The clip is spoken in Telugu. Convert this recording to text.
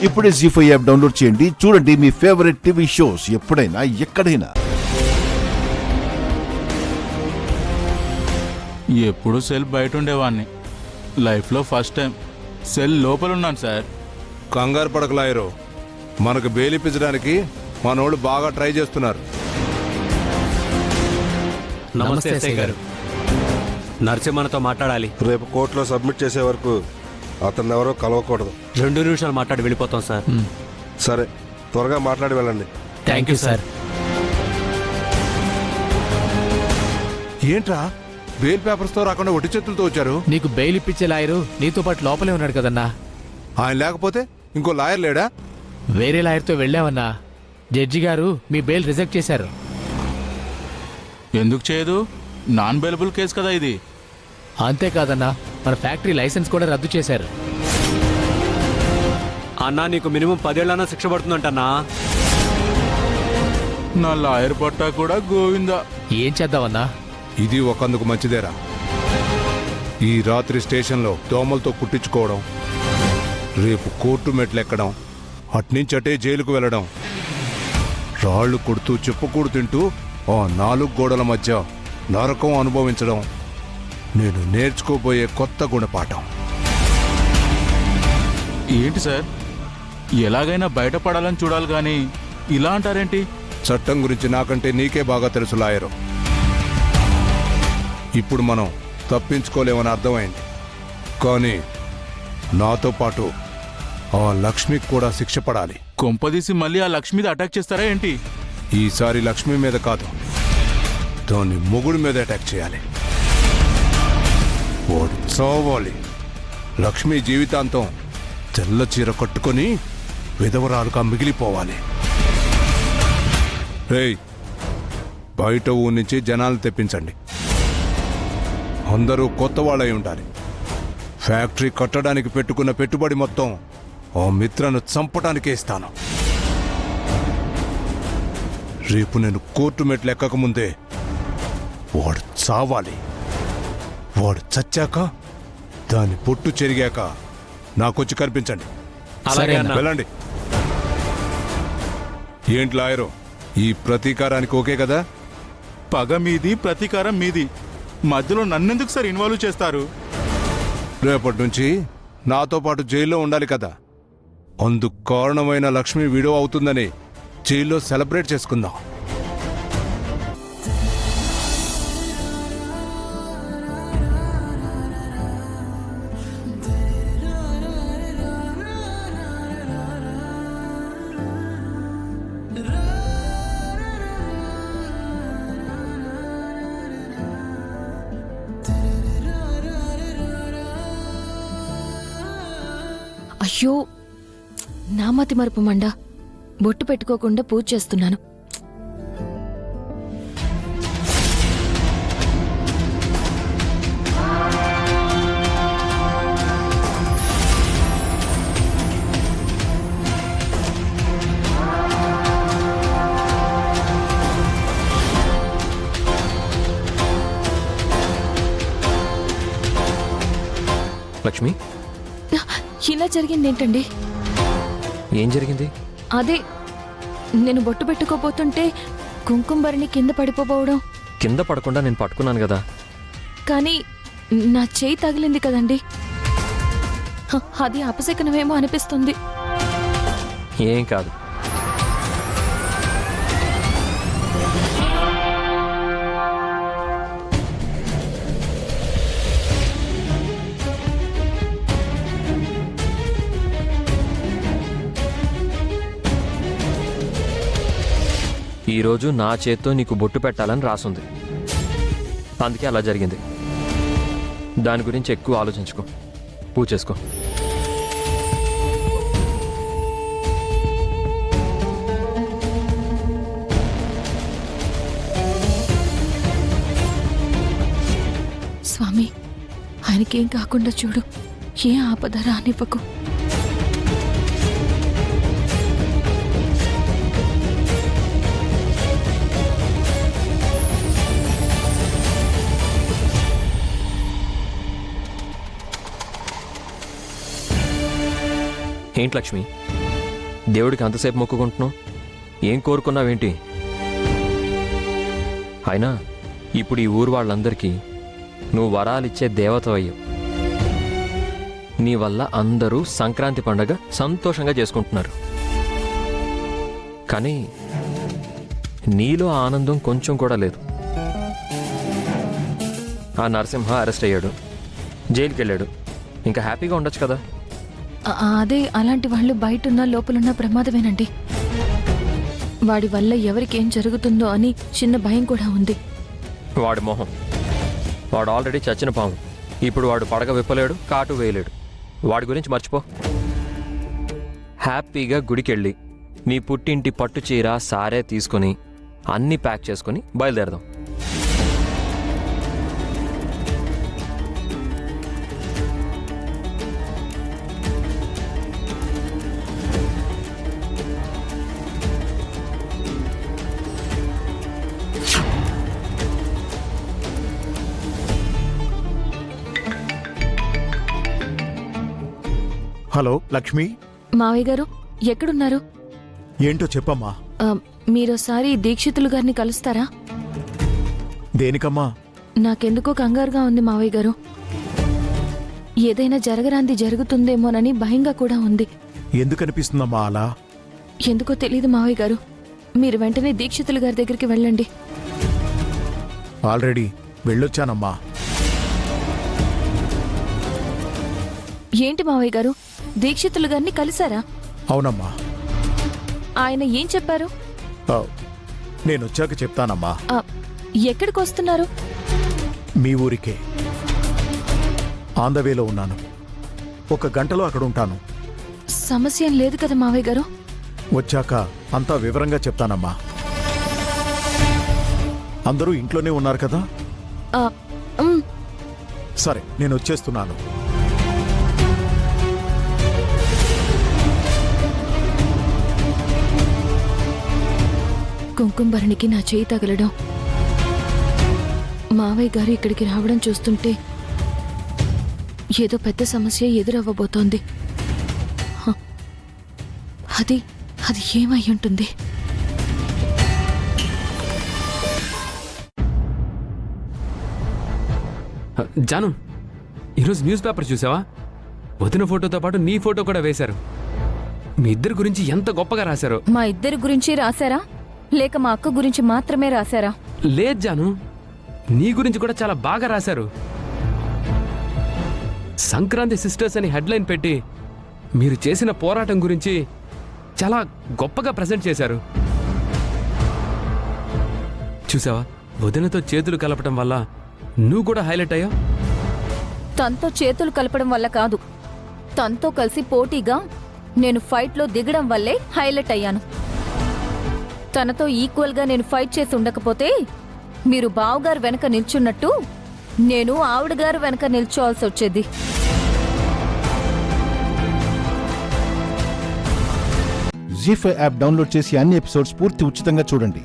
ఇప్పుడే జీ5 యాప్ డౌన్లోడ్ చేయండి. చూడండి మీ ఫేవరెట్ టీవీ షోస్ ఎప్పుడైనా ఎక్కడైనా. ఎప్పుడు సెల్ బయట ఉండేవాడిని, లైఫ్లో ఫస్ట్ టైం సెల్ లోపల ఉన్నాను సార్. కంగారు పడకలాయరు, మనకు బెయిలిప్పించడానికి మనోళ్ళు బాగా ట్రై చేస్తున్నారు. నమస్తే ఎస్ఐ గారు, నరసింహతో మాట్లాడాలి. రేపు కోర్టులో సబ్మిట్ చేసే వరకు అతను ఎవరో కలవకూడదు. 2 నిమిషాలు మాట్లాడి వెళ్ళిపోతాం సార్. సరే, త్వరగా మాట్లాడి వెళ్ళండి. Thank you sir. ఏంట్రా బెయిల్ పేపర్స్ తో రాకుండా ఒట్టి చేతులతో వచ్చారు? నీకు బెయిల్ ఇప్పించే లాయరు నీతో పాటు లోపలే ఉన్నాడు కదన్నా. ఆయన లేకపోతే ఇంకో లాయర్ లేడా? వేరే లాయర్తో వెళ్ళావన్నా. జడ్జి గారు మీ బెయిల్ రిజెక్ట్ చేశారు. ఎందుకు చేయదు? నాన్ బెయిలబుల్ కేసు కదా ఇది. అంతేకాదన్నా, మన ఫ్యాక్టరీ లైసెన్స్ కూడా రద్దు చేశారు. అన్నా, నీకు మినిమం 10 ఏళ్ళన్నా శిక్ష పడుతుందంటన్నా. నా లాయర్ పట్టా కూడా గోవిందా. ఏం చేద్దామన్నా? ఇది ఒకందుకు మంచిదేరా. ఈ రాత్రి స్టేషన్లో దోమలతో కుట్టించుకోవడం, రేపు కోర్టు మెట్లెక్కడం, అట్నుంచటే జైలుకు వెళ్ళడం, రాళ్లు కొడుతూ చెప్పుకూడు తింటూ ఆ 4 గోడల మధ్య నరకం అనుభవించడం నేను నేర్చుకోబోయే కొత్త గుణపాఠం. ఏంటి సార్, ఎలాగైనా బయటపడాలని చూడాలి కానీ ఇలా అంటారేంటి? చట్టం గురించి నాకంటే నీకే బాగా తెలుసు లాయరు. ఇప్పుడు మనం తప్పించుకోలేమని అర్థమైంది. కానీ నాతో పాటు ఆ లక్ష్మికి కూడా శిక్ష పడాలి. కొంపదీసి మళ్ళీ ఆ లక్ష్మి మీద అటాక్ చేస్తారా ఏంటి? ఈసారి లక్ష్మి మీద కాదు, దాని మొగుడు మీద అటాక్ చేయాలి. వాడు చావాలి. లక్ష్మి జీవితాంతం తెల్ల చీర కట్టుకొని విధవరాలుగా మిగిలిపోవాలి. రేయ్, బయట ఊరి నుంచి జనాలు తెప్పించండి. అందరూ కొత్త వాళ్ళై ఉండాలి. ఫ్యాక్టరీ కట్టడానికి పెట్టుకున్న పెట్టుబడి మొత్తం ఆ మిత్రను చంపడానికే ఇస్తాను. రేపు నేను కోర్టు మెట్లు ఎక్కకముందే వాడు చావాలి. వాడు చచ్చాక, దాని పొట్టు చెరిగాక నాకొచ్చి కనిపించండి. అలాగే అన్నా. వెళ్ళండి. ఏంటి లాయరు, ఈ ప్రతీకారానికి ఓకే కదా? పగ మీది, ప్రతీకారం మీది. మధ్యలో నన్నెందుకు సార్ ఇన్వాల్వ్ చేస్తారు? రేపటి నుంచి నాతో పాటు జైల్లో ఉండాలి కదా. అందుకు కారణమైన లక్ష్మి విడో అవుతుందని జైల్లో సెలబ్రేట్ చేసుకుందాం. అయ్యో, నా మతి మరుపు మండ. బొట్టు పెట్టుకోకుండా పూజ చేస్తున్నాను. లక్ష్మి, ఇలా జరిగింది ఏంటండి? ఏం జరిగింది? అదే, నేను బొట్టు పెట్టుకోపోతుంటే కుంకుమభరణి కింద పడిపోవడం. కింద పడకుండా నేను పట్టుకున్నాను కదా. కానీ నా చేయి తగిలింది కదండి. అది అపశకనమేమో అనిపిస్తుంది. ఏం కాదు. ఈరోజు నా చేత్తో నీకు బొట్టు పెట్టాలని రాసుంది. అందుకే అలా జరిగింది. దాని గురించి ఎక్కువ ఆలోచించుకో, పూజ చేసుకో. స్వామి, ఆయనకేం కాకుండా చూడు. ఏ ఆపద రానివ్వకు. ఏంటి లక్ష్మి, దేవుడికి అంతసేపు మొక్కుకుంటున్నావు? ఏం కోరుకున్నావేంటి? అయినా ఇప్పుడు ఈ ఊరు వాళ్ళందరికీ నువ్వు వరాలిచ్చే దేవత అయ్యావు. నీ వల్ల అందరూ సంక్రాంతి పండగ సంతోషంగా చేసుకుంటున్నారు. కానీ నీలో ఆనందం కొంచెం కూడా లేదు. ఆ నరసింహ అరెస్ట్ అయ్యాడు, జైలుకి వెళ్ళాడు. ఇంకా హ్యాపీగా ఉండొచ్చు కదా. అదే అలాంటి వాళ్ళు బయటున్న లోపలున్న ప్రమాదమేనండి. వాడి వల్ల ఎవరికేం జరుగుతుందో అని చిన్న భయం కూడా ఉంది. వాడి మొహం, వాడు ఆల్రెడీ చచ్చిన పాము. ఇప్పుడు వాడు పడగ విప్పలేడు, కాటు వేయలేడు. వాడి గురించి మర్చిపో. హ్యాపీగా గుడికెళ్ళి నీ పుట్టింటి పట్టు చీర సారే తీసుకొని అన్నీ ప్యాక్ చేసుకొని బయలుదేరదాం. హలో లక్ష్మి, మావయ్య గారు ఎక్కడున్నారు? ఏంటో చెప్పమ్మా. మీరోసారి దీక్షితులు గారిని కలుస్తారా? దేనికమ్మా? నాకెందుకో కంగారుగా ఉంది మావయ్య గారు. ఏదైనా జరగరాంది జరుగుతుందేమోనని భయంగా కూడా ఉంది. ఎందుకనిపిస్తుందమ్మా అలా? ఎందుకో తెలియదు మావయ్య గారు. మీరు వెంటనే దీక్షితులు గారి దగ్గరికి వెళ్ళండి. ఆల్రెడీ వెళ్ళొచ్చానమ్మా. ఏంటి మావయ్య గారు, దీక్షితులు గారిని కలిశారా? అవునమ్మా. ఆయన ఏం చెప్పారు? నేనొచ్చాక చెప్తానమ్మా. ఎక్కడికి వస్తున్నారు? మీ ఊరికే. ఆందవేలో ఉన్నాను. 1 గంటలో అక్కడ ఉంటాను. సమస్య ఏం లేదు కదా మావయ్య గారు? వచ్చాక అంతా వివరంగా చెప్తానమ్మా. అందరూ ఇంట్లోనే ఉన్నారు కదా? సరే, నేను వచ్చేస్తున్నాను. కుంకుంభరణికి నా చేయి తగలడం, మావయ్య గారు ఇక్కడికి రావడం చూస్తుంటే ఏదో పెద్ద సమస్య ఎదురవ్వబోతోంది. అది ఏమై ఉంటుంది? జాను, ఈరోజు న్యూస్ పేపర్ చూసావా? వదిన ఫోటోతో పాటు నీ ఫోటో కూడా వేశారు. మీ ఇద్దరి గురించి ఎంత గొప్పగా రాశారో. మా ఇద్దరి గురించి రాశారా, లేక మా అక్క గురించి మాత్రమే రాశారా? లేదు జాను, నీ గురించి కూడా చాలా బాగా రాశారు. సంక్రాంతి సిస్టర్స్ అని హెడ్లైన్ పెట్టి మీరు చేసిన పోరాటం గురించి చాలా గొప్పగా ప్రజెంట్ చేశారు. చూసావా, వదినతో చేతులు కలపటం వల్ల నువ్వు కూడా హైలైట్ అయ్యావు. తనతో చేతులు కలపడం వల్ల కాదు, తనతో కలిసి పోటీగా నేను ఫైట్లో దిగడం వల్లే హైలైట్ అయ్యాను. తనతో ఈక్వల్గా నేను ఫైట్ చేసి ఉండకపోతే మీరు బావగారు వెనక నిల్చున్నట్టు నేను ఆవిడగారు వెనక నిల్చోవాల్సి వచ్చేది. జీ5 యాప్ డౌన్లోడ్ చేసి అన్ని ఎపిసోడ్స్ పూర్తి ఉచితంగా చూడండి.